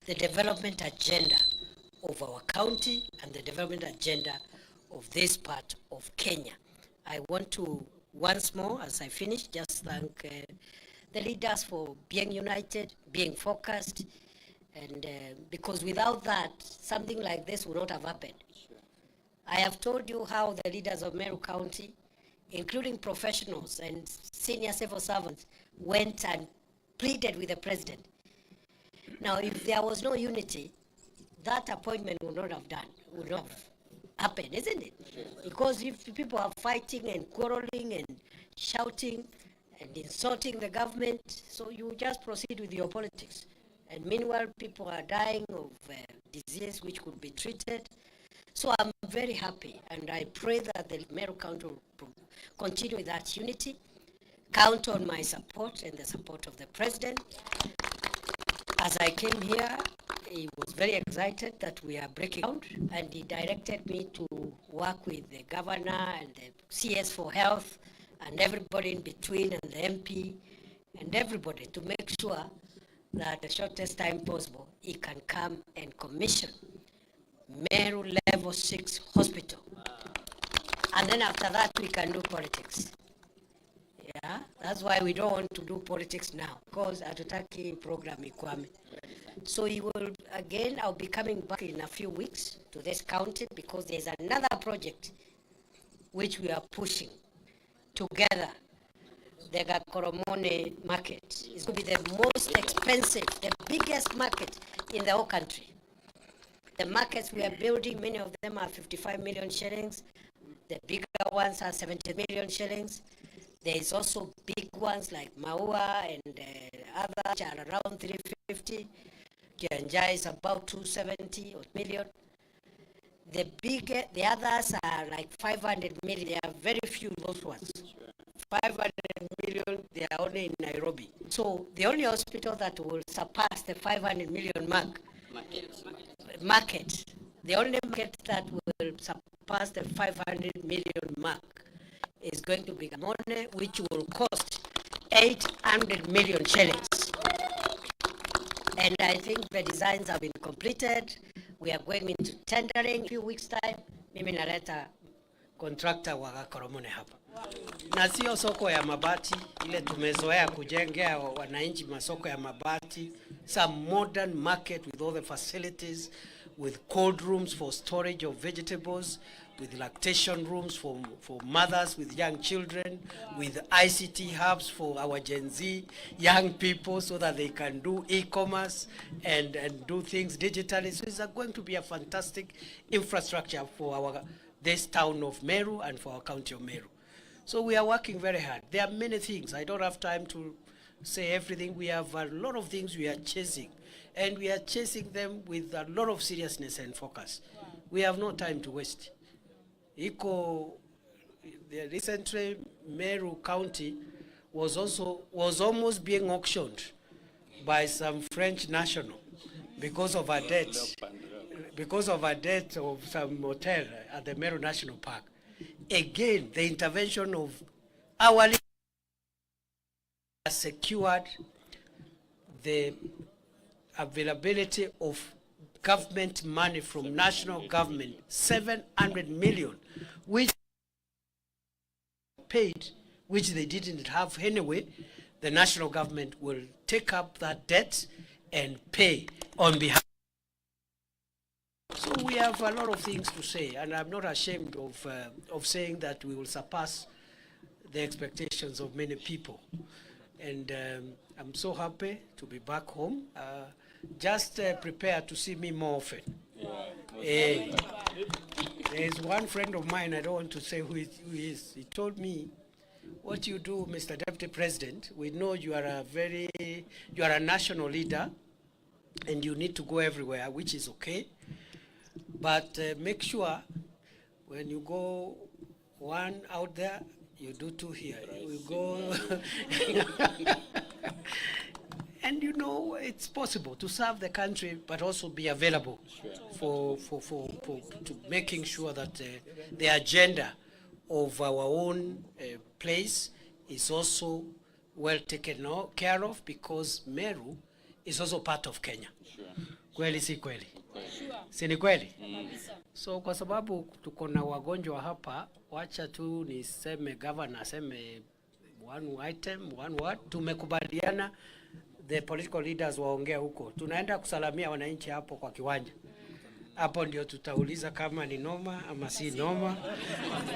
the development agenda of our county and the development agenda of this part of Kenya. I want to, once more, as I finish, just thank the leaders for being united, being focused, and because without that, something like this would not have happened. I have told you how the leaders of Meru County, including professionals and senior civil servants, went and pleaded with the president. Now, if there was no unity, that appointment would not have happened, isn't it? Because if people are fighting and quarreling and shouting and insulting the government, so you just proceed with your politics. And meanwhile, people are dying of disease which could be treated. So I'm very happy, and I pray that the Meru County will continue with that unity. Count on my support and the support of the president. As I came here, he was very excited that we are breaking out, and he directed me to work with the governor and the CS for health and everybody in between and the MP and everybody to make sure that the shortest time possible he can come and commission Meru Level 6 Hospital. And then after that we can do politics. Yeah, that's why we don't want to do politics now, because hatutaki program ikwame. So he will, again, I'll be coming back in a few weeks to this county because there's another project which we are pushing together. The Gakoromone market is going to be the most expensive, the biggest market in the whole country. The markets we are building, many of them are 55 million shillings. The bigger ones are 70 million shillings. There is also big ones like Maua and others which are around 350. Kianja is about 270 million. The others are like 500 million. There are very few those ones. 500 million, they are only in Nairobi. So the only hospital that will surpass the 500 million market, the only market that will surpass the 500 million mark is going to be Gaborone, which will cost 800 million shillings. And I think the designs have been completed. We are going into tendering in a few weeks' time. Mimi naleta contractor wa Gakoromone hapa. Na sio soko ya mabati ile tumezoea kujengea wananchi masoko ya mabati. Some modern market with all the facilities, with cold rooms for storage of vegetables, with lactation rooms for mothers with young children, with ICT hubs for our Gen Z young people so that they can do e-commerce and do things digitally. So it's going to be a fantastic infrastructure for this town of Meru and for our county of Meru. So we are working very hard. There are many things. I don't have time to say everything. We have a lot of things we are chasing, and we are chasing them with a lot of seriousness and focus. We have no time to waste. Recently, Meru County was almost being auctioned by some French national because of a debt of some hotel at the Meru National Park. Again, the intervention of our leaders has secured the availability of government money from national government, 700 million, which paid, which they didn't have anyway. The national government will take up that debt and pay on behalf. So we have a lot of things to say, and I'm not ashamed of saying that we will surpass the expectations of many people. And I'm so happy to be back home. Just prepare to see me more often. There's one friend of mine, I don't want to say who is. He told me, what you do, Mr. Deputy President, we know you are a national leader and you need to go everywhere, which is okay. But make sure when you go one out there, you do two here. You go, and you know it's possible to serve the country, but also be available for making sure that the agenda of our own place is also well taken care of, because Meru is also part of Kenya. Kweli si kweli? Si ni kweli? So kwa sababu tuko na wagonjwa hapa, wacha tu niseme governor aseme one item, one word. Tumekubaliana the political leaders waongea huko. Tunaenda kusalamia wananchi hapo kwa kiwanja. Hapo ndio tutauliza kama ni noma ama si noma,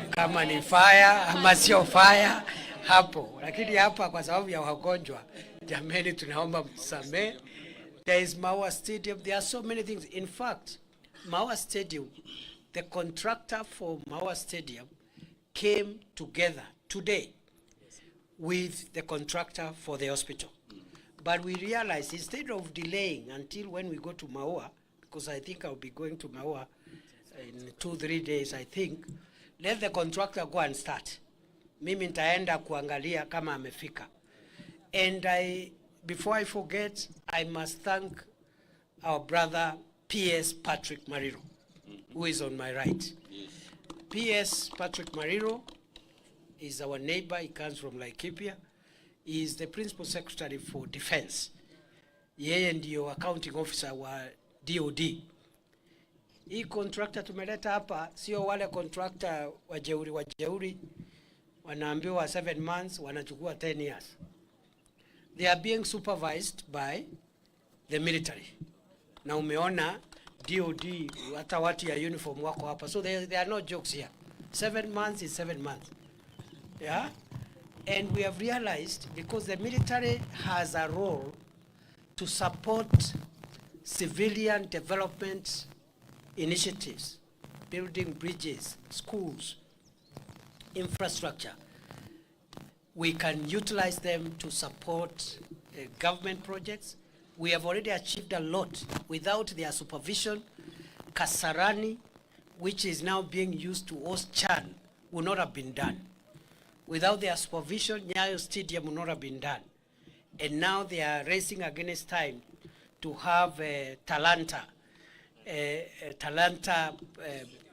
kama ni fire ama sio fire hapo. Lakini hapa kwa sababu ya wagonjwa, jameni tunaomba mtusamee. There is Maua Stadium. There are so many things. In fact, Maua Stadium, the contractor for Maua Stadium came together today with the contractor for the hospital. But we realized instead of delaying until when we go to Maua, because I think I'll be going to Maua in 2-3 days, I think, let the contractor go and start. Mimi nitaenda kuangalia kama amefika. And before I forget, I must thank our brother P.S. Patrick Mariro, who is on my right. P.S. Patrick Mariro is our neighbor. He comes from Laikipia. He is the principal secretary for defense. Yeye ndio accounting officer wa DOD. Hii contractor tumeleta hapa sio wale contractor wajeuri wanaambiwa 7 months wanachukua 10 years. They are being supervised by the military. Na umeona DOD hata watu ya uniform wako hapa. So there are no jokes here. 7 months is 7 months. Yeah? And we have realized because the military has a role to support civilian development initiatives, building bridges, schools, infrastructure. We can utilize them to support government projects. We have already achieved a lot. Without their supervision, Kasarani, which is now being used to host Chan, would not have been done. Without their supervision, Nyayo Stadium would not have been done. And now they are racing against time to have Talanta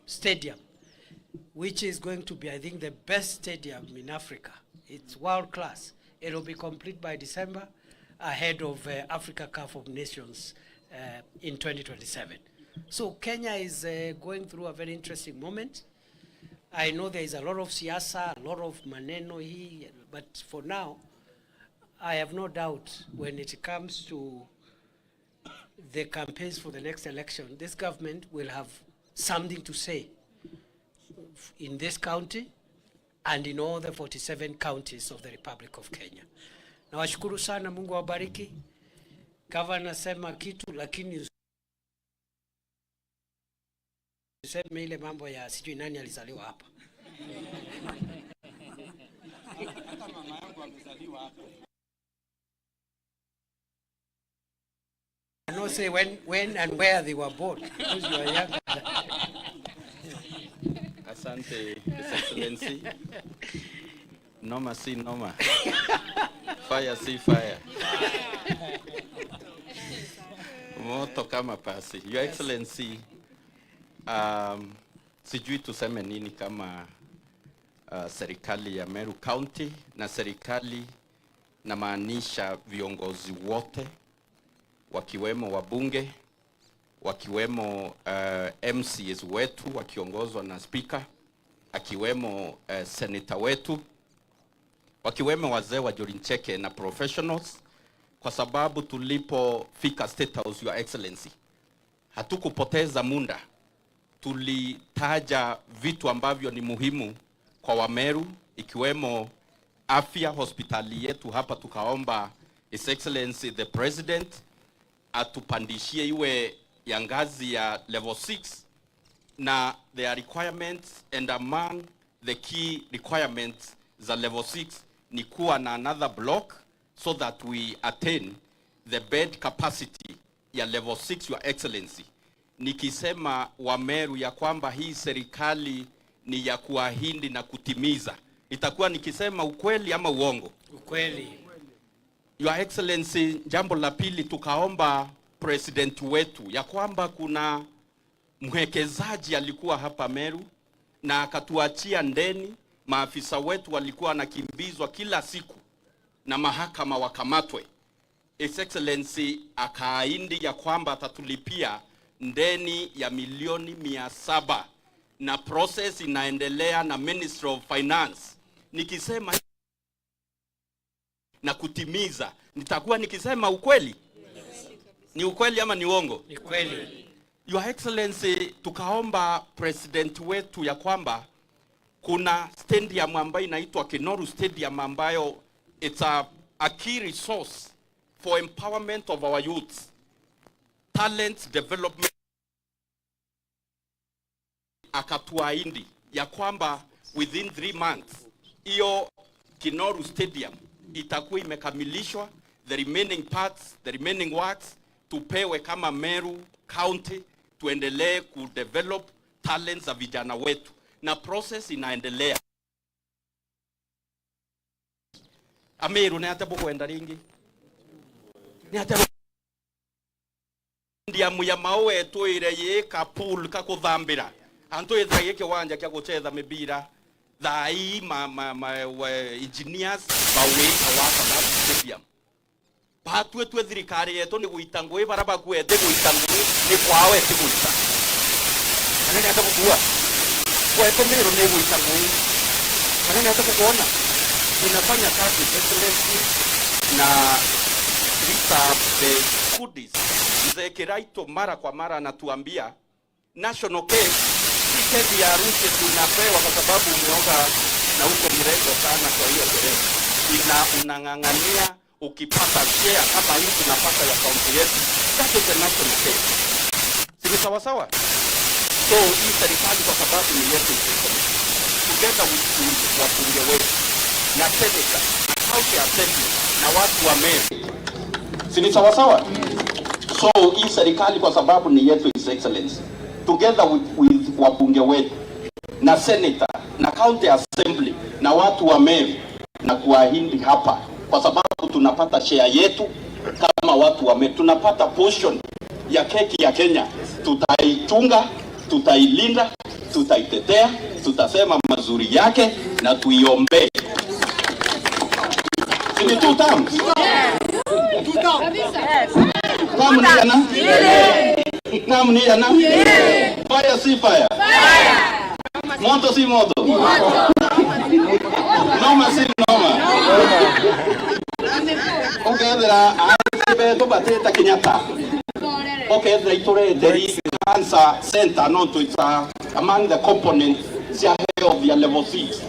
Stadium, which is going to be, I think, the best stadium in Africa. It's world class. It will be complete by December, ahead of Africa Cup of Nations in 2027. So Kenya is going through a very interesting moment. I know there is a lot of siasa, a lot of maneno here, but for now, I have no doubt when it comes to the campaigns for the next election, this government will have something to say in this county and in all the 47 counties of the Republic of Kenya. Na washukuru sana, Mungu awabariki. Governor sema kitu lakini useme ile mambo ya sijui nani alizaliwa hapa. Hata mama yangu alizaliwa hapa. I don't say when and where they were born, because you are young. Asante, His Excellency. Noma si noma. Fire si fire. Moto kama pasi. Your Excellency, sijui tuseme nini kama serikali ya Meru County na serikali na maanisha viongozi wote wakiwemo wabunge, wakiwemo MCs wetu wakiongozwa na speaker, akiwemo senator wetu, wakiwemo wazee wa Jorincheke na professionals, kwa sababu tulipofika State House, Your Excellency, hatukupoteza muda. Tulitaja vitu ambavyo ni muhimu kwa Wameru, ikiwemo afya, hospitali yetu hapa. Tukaomba His Excellency the President atupandishie iwe ya ngazi ya level 6, na their requirements, and among the key requirements za level 6 ni kuwa na another block so that we attain the bed capacity ya level 6, Your Excellency. Nikisema Wameru ya kwamba hii serikali ni ya kuahidi na kutimiza, itakuwa nikisema ukweli ama uongo? Ukweli. Your Excellency, jambo la pili, tukaomba president wetu ya kwamba kuna mwekezaji alikuwa hapa Meru na akatuachia ndeni. Maafisa wetu walikuwa wanakimbizwa kila siku na mahakama wakamatwe. His Excellency akaahidi ya kwamba atatulipia ndeni ya milioni 700 na process inaendelea na Ministry of Finance. Nikisema na kutimiza, nitakuwa nikisema ukweli? Ni ukweli ama ni uongo? Ni kweli. Your Excellency, tukaomba president wetu ya kwamba kuna stadium ambayo inaitwa Kinoru Stadium ambayo it's a key resource for empowerment of our youth, talent development. Akatuahidi ya kwamba within 3 months hiyo Kinoru Stadium itakuwa imekamilishwa, the remaining parts, the remaining works tupewe kama Meru County, tuendelee kudevelop talents za vijana wetu, na process inaendelea. Ameru ne atabu kwenda ringi ni atabu ndia muya mawe toire ye ka pool ka kuthambira anto etha yeke wanja kya guchetha mibira thai engineers bawe awaka na stadium patwe twe thirikari yetu ni guitangwe baraba kwete guitangwe ni kwawe ti guita kana ni atabu kuwa kwete Meru ni guitangwe kana ni atabu kuona tunafanya kazi excellency na the goodies. Mzee Kiraito mara kwa mara anatuambia national cake tiketi ya harusi tunapewa kwa sababu umeoga na uko mrefu sana, kwa hiyo sherehe unang'ang'ania ukipata share kama hii tunapata ya kaunti yetu, that is the national cake. Si sawa sawa? So hii serikali kwa sababu ni yetu, together with wabunge wetu na senator na county assembly na watu wa Meru, si sawa sawa? So hii serikali kwa sababu ni yetu, His Excellency, together with wabunge wetu na senator na county assembly na watu wa Meru, na kuahidi hapa kwa sababu tunapata share yetu kama watu wa Meru, tunapata portion ya keki ya Kenya, tutaichunga, tutailinda, tutaitetea, tutasema mazuri yake na tuiombe. Ni 2 terms. Namu ni yana? Namu ni yana? Fire si fire? Moto si moto? Noma si noma? Okay, there to bateta Kenyatta. Okay, there is cancer center, no, to it's among the components of the level 6.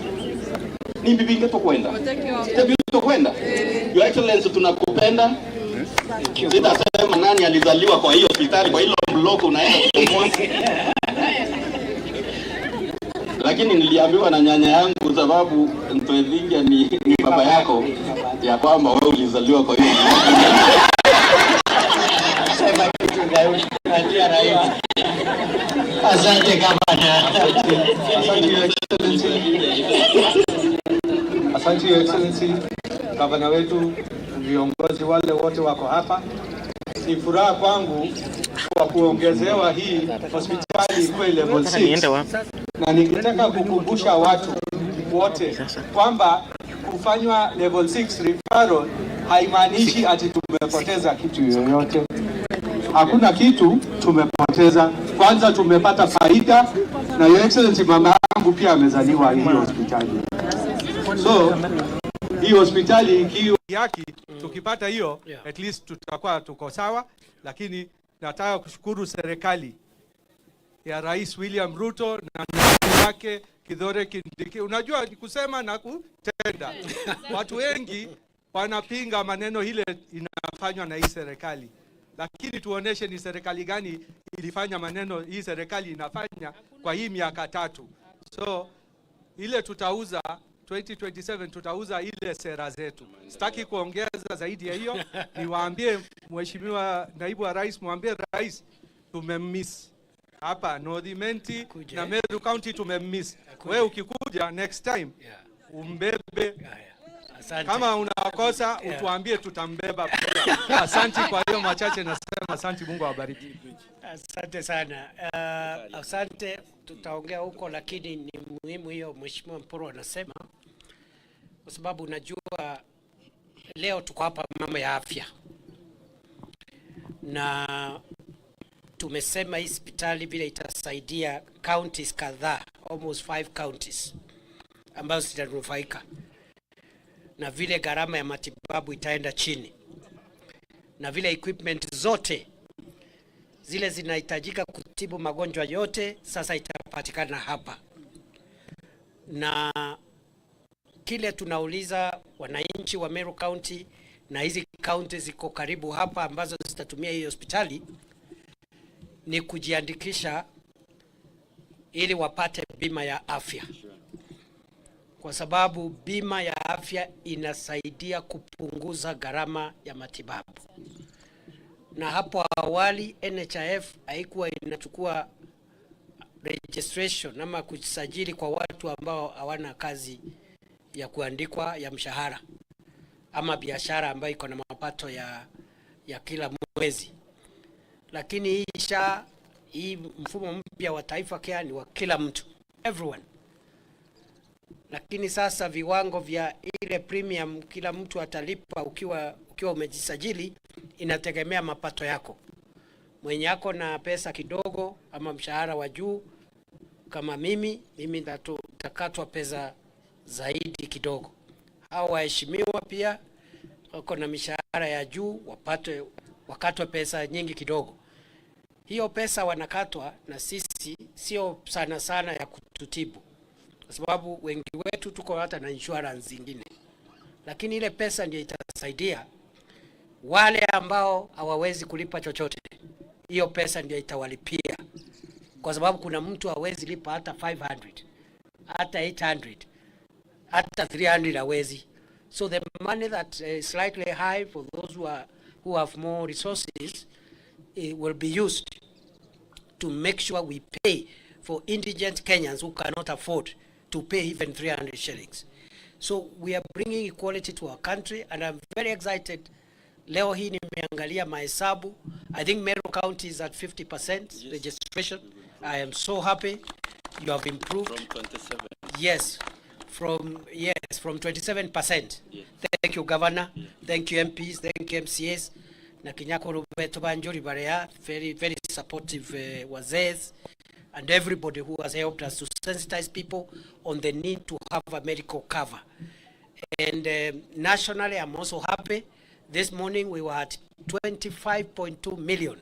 Ni bibi ngeto kwenda. Bibi ngeto kwenda. Your Excellency, tunakupenda. Sitasema nani alizaliwa kwa hiyo hospitali, kwa hilo block unaenda kutomoa. Lakini niliambiwa na nyanya yangu sababu Ntwethingia ni baba yako ya kwamba wewe ulizaliwa kwa hiyo. Sema kitu gani? Ndio rais. Asante gavana. Asante Your Excellency, gavana wetu, viongozi wale wote wako hapa. Ni furaha kwangu kwa kuongezewa hii hospitali kwa level 6. Na nikitaka kukumbusha watu wote kwamba kufanywa level 6 referral haimaanishi ati tumepoteza kitu yoyote. Hakuna kitu tumepoteza. Kwanza tumepata faida, na Your Excellency, mama yangu pia amezaliwa hii hospitali. So hii hospitali ikiwa yaki tukipata hiyo, at least tutakuwa tuko sawa. Lakini nataka kushukuru serikali ya Rais William Ruto na naibu wake Kithure Kindiki. Unajua kusema na kutenda. Watu wengi wanapinga maneno ile inafanywa na hii serikali, lakini tuoneshe ni serikali gani ilifanya maneno hii serikali inafanya kwa hii miaka 3. So ile tutauza 2027 tutauza ile sera zetu. Sitaki kuongeza zaidi ya hiyo. Niwaambie Mheshimiwa Naibu wa Rais, mwambie Rais tumemiss hapa North Imenti na Meru County tumemiss. Wewe ukikuja next time umbebe. Kama unakosa utuambie, tutambeba. Asante kwa hiyo machache nasema asante, Mungu awabariki. Asante sana. Asante, tutaongea huko, lakini ni muhimu hiyo Mheshimiwa Mpuru anasema, kwa sababu unajua leo tuko hapa mambo ya afya. na tumesema hii hospitali vile itasaidia counties kadhaa, almost 5 counties ambazo zitanufaika, na vile gharama ya matibabu itaenda chini, na vile equipment zote zile zinahitajika kutibu magonjwa yote sasa itapatikana hapa. Na kile tunauliza wananchi wa Meru County na hizi counties ziko karibu hapa ambazo zitatumia hii hospitali ni kujiandikisha ili wapate bima ya afya, kwa sababu bima ya afya inasaidia kupunguza gharama ya matibabu. Na hapo awali NHIF haikuwa inachukua registration ama kusajili kwa watu ambao hawana kazi ya kuandikwa ya mshahara ama biashara ambayo iko na mapato ya kila mwezi. Lakini hii mfumo mpya wa Taifa Care ni wa kila mtu, everyone. Lakini sasa viwango vya ile premium kila mtu atalipa ukiwa umejisajili inategemea mapato yako. Mwenye yako na pesa kidogo ama mshahara wa juu kama mimi nitakatwa pesa zaidi kidogo. Hao waheshimiwa pia wako na mishahara ya juu wakatwe pesa nyingi kidogo. Hiyo pesa wanakatwa na sisi sio sana sana ya kututibu, kwa sababu wengi wetu tuko hata na insurance zingine, lakini ile pesa ndio itasaidia wale ambao hawawezi kulipa chochote. Hiyo pesa ndio itawalipia, kwa sababu kuna mtu hawezi lipa hata 500, hata 800, hata 300 hawezi. So the money that is slightly high for those who have more resources will be used to make sure we pay for indigent Kenyans who cannot afford to pay even 300 shillings. So we are bringing equality to our country, and I'm very excited. Leo hii nimeangalia mahesabu. I think Meru County is at 50% registration. I am so happy. You have improved. From 27. Yes, from 27%. Yes. Thank you, Governor. Yes. Thank you, MPs. Thank you, MCAs. Na Kinyako Rubeto Banjuri Barea, very supportive wazes, and everybody who has helped us to sensitize people on the need to have a medical cover. And nationally, I'm also happy. This morning we were at 25.2 million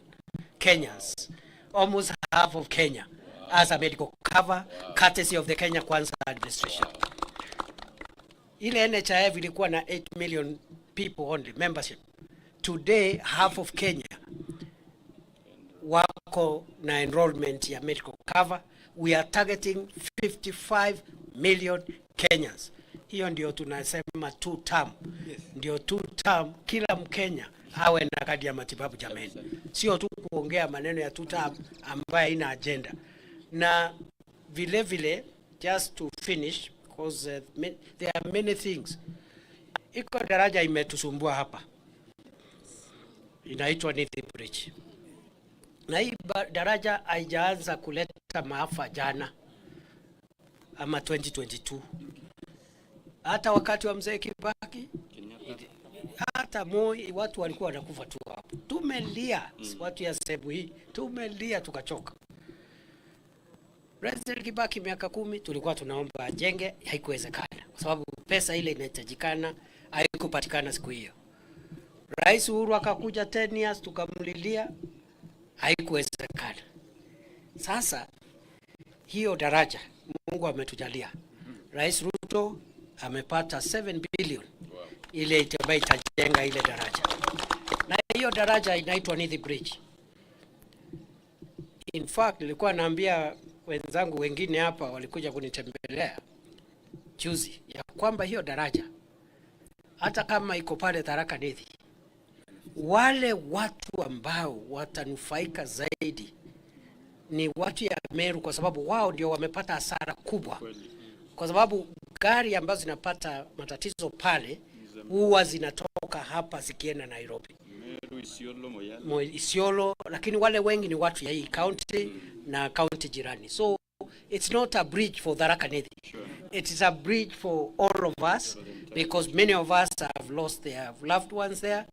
Kenyans, almost half of Kenya, as a medical cover, courtesy of the Kenya Kwanza administration. Ile NHIF ilikuwa na 8 million people only membership. Today, half of Kenya wako na enrollment ya medical cover. We are targeting 55 million Kenyans. Hiyo ndio tunasema 2 term. Yes. Ndio 2 term kila Mkenya awe na kadi ya matibabu jameni. Sio tu kuongea maneno ya 2 term ambayo ina agenda. Na vile just to finish, because there are many things. Iko daraja imetusumbua hapa, inaitwa Nithi Bridge. Na hii daraja haijaanza kuleta maafa jana ama 2022. Hata wakati wa mzee Kibaki, hata Moi, watu walikuwa wanakufa tu hapo. Tumelia, watu ya sehemu hii, tumelia tukachoka. President Kibaki miaka 10 tulikuwa tunaomba ajenge, haikuwezekana kwa sababu pesa ile inahitajikana haikupatikana siku hiyo. Rais Uhuru akakuja 10 years tukamlilia, haikuwezekana. Sasa hiyo daraja Mungu ametujalia. Rais Ruto amepata 7 billion ile itajenga ile daraja. Na hiyo daraja inaitwa Nithi Bridge. In fact, nilikuwa naambia wenzangu wengine hapa walikuja kunitembelea juzi ya kwamba hiyo daraja hata kama iko pale Tharaka Nithi, wale watu ambao watanufaika zaidi ni watu ya Meru, kwa sababu wao ndio wamepata hasara kubwa. Kwa sababu gari ambazo zinapata matatizo pale huwa zinatoka hapa zikienda Nairobi, Meru, Isiolo, lakini wale wengi ni watu ya hii county na county jirani. So it's not a bridge for Tharaka Nithi. It is a bridge for all of us, because many of us have lost their loved ones there,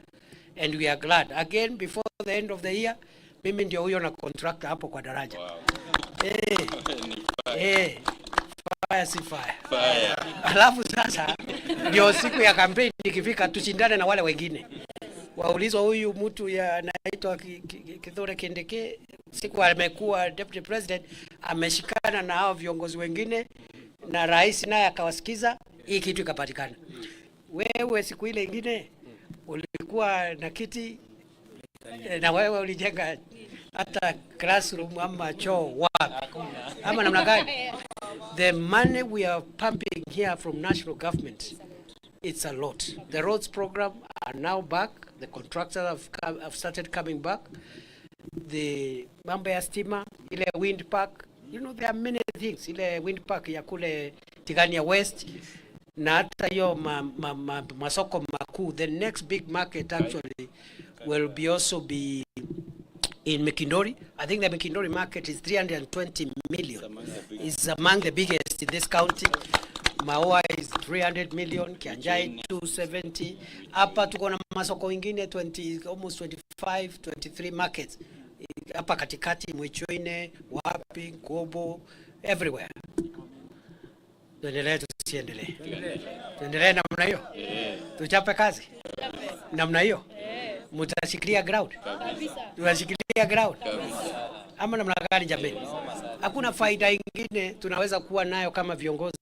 and we are glad. Again, before the end of the year, mimi ndio huyo na contractor hapo kwa daraja. Wow. Fire si fire. Fire. Alafu sasa ndio siku ya kampeni ikifika tushindane na wale wengine. Waulizwa huyu mtu ya anaitwa Kithure Kindiki, siku amekuwa deputy president, ameshikana na hao viongozi wengine na rais naye akawasikiza, hii kitu ikapatikana. Wewe siku ile ingine ulikuwa na kiti na wewe ulijenga hata classroom ama choo wapi ama namna gani? The money we are pumping here from national government, it's a lot. The roads program are now back. The contractors have started coming back. The mambo ya stima, ile wind park, you know, there are many things. Ile wind park ya kule Tigania West na hata hiyo masoko makuu. The next big market actually will be also be in Mikindori. I think the Mikindori market is 320 million. It's among the biggest in this county. Maua is 300 million, Kianjai 270. Hapa tuko na masoko ingine 20, almost 25, 23 markets. Hapa katikati, Mwichoine, wapi, Kobo, everywhere. Tuendelee tusiendelee? Tuendelee namna hiyo? Tuchape kazi? Namna hiyo? Mutashikilia ground? Tunashikilia ground? Ama namna gani jameni? Hakuna faida ingine tunaweza kuwa nayo kama viongozi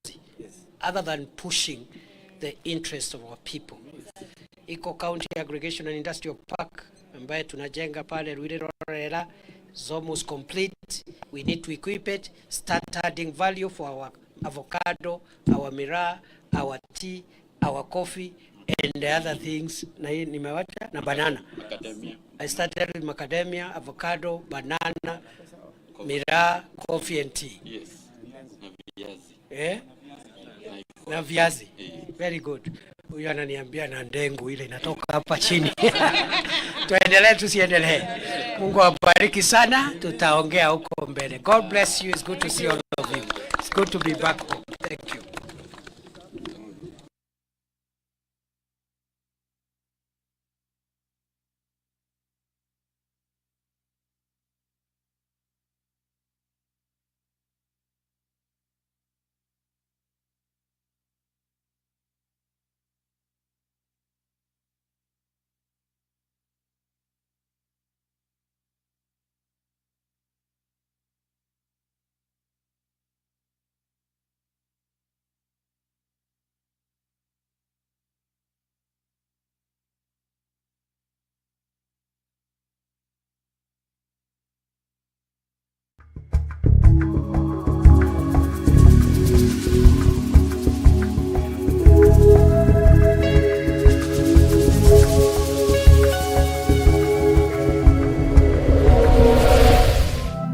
other than pushing the interest of our people. Iko County Aggregation and Industrial Park ambaye tunajenga pale Ruiru is almost complete. We need to equip it, start adding value for our avocado, our miraa, our tea, our coffee, and the other things. Na hii nimewacha na banana. Macadamia. I started with macadamia, avocado, banana, miraa, coffee and tea. Yes. Na viazi. Na viazi. Very good. Huyu ananiambia na ndengu ile inatoka hapa chini. Tuendelee tusiendelee? Mungu awabariki sana, tutaongea huko mbele. God bless you. It's good to see all of you. It's good to be back home. Thank you.